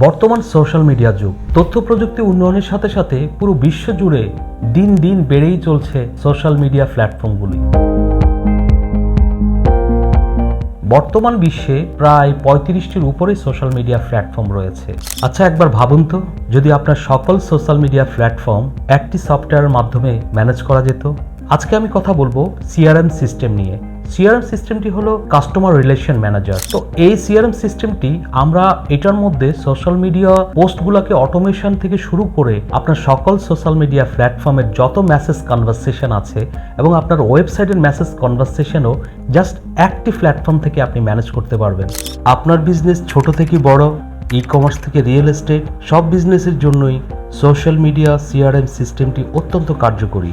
বর্তমান social media যুগ, তথ্য প্রযুক্তি উন্নয়নের সাথে সাথে পুরো বিশ্ব জুড়ে দিন দিন বেড়েই চলছে সোশ্যাল মিডিয়া প্ল্যাটফর্মগুলি। বর্তমান বিশ্বে প্রায় 35টির উপরে সোশ্যাল মিডিয়া প্ল্যাটফর্ম রয়েছে। আচ্ছা, একবার ভাবুন তো, যদি আপনার সকল সোশ্যাল মিডিয়া প্ল্যাটফর্ম একটি সফটওয়্যারের মাধ্যমে ম্যানেজ করা যেত। আজকে আমি কথা বলবো সিআরএম সিস্টেম নিয়ে। সিআরএম সিস্টেমটি হলো কাস্টমার রিলেশন ম্যানেজার। তো এই সিআরএম সিস্টেমটি আমরা এটার মধ্যে সোশ্যাল মিডিয়া পোস্টগুলোকে অটোমেশন থেকে শুরু করে আপনার সকল সোশ্যাল মিডিয়া প্ল্যাটফর্মের যত মেসেজ কনভারসেশন আছে এবং আপনার ওয়েবসাইটের মেসেজ কনভারসেশনও জাস্ট একটি প্ল্যাটফর্ম থেকে আপনি ম্যানেজ করতে পারবেন। আপনার বিজনেস ছোট থেকে বড়, ই কমার্স থেকে রিয়েল এস্টেট, সব বিজনেসের জন্যই সোশ্যাল মিডিয়া সিআরএম সিস্টেমটি অত্যন্ত কার্যকরী।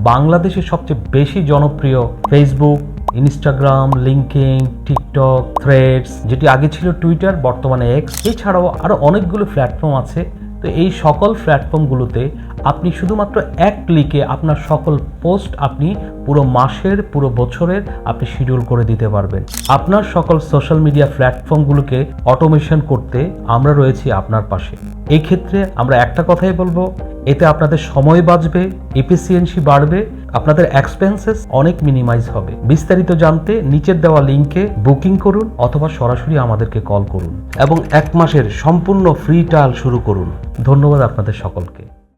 বাংলাদেশে সবচেয়ে বেশি জনপ্রিয় Facebook, Instagram, LinkedIn, TikTok, threads, যেটি আগে ছিল টুইটার, বর্তমানে এক্স, এছাড়াও আরও অনেকগুলো প্ল্যাটফর্ম আছে। তো এই সকল প্ল্যাটফর্মগুলোতে আপনি শুধুমাত্র এক ক্লিকে আপনার সকল পোস্ট আপনি পুরো মাসের, পুরো বছরের আপনি শিডিউল করে দিতে পারবেন। আপনার সকল সোশ্যাল মিডিয়া প্ল্যাটফর্মগুলোকে অটোমেশন করতে আমরা রয়েছি আপনার পাশে। এই ক্ষেত্রে আমরা একটা কথাই বলবো, এতে আপনাদের সময় বাঁচবে, এফিসিয়েন্সি বাড়বে, আপনাদের এক্সপেন্সেস অনেক মিনিমাইজ হবে। বিস্তারিত জানতে নিচের দেওয়া লিঙ্কে বুকিং করুন অথবা সরাসরি আমাদেরকে কল করুন এবং 1 মাসের সম্পূর্ণ ফ্রি ট্রায়াল শুরু করুন। ধন্যবাদ আপনাদের সকলকে।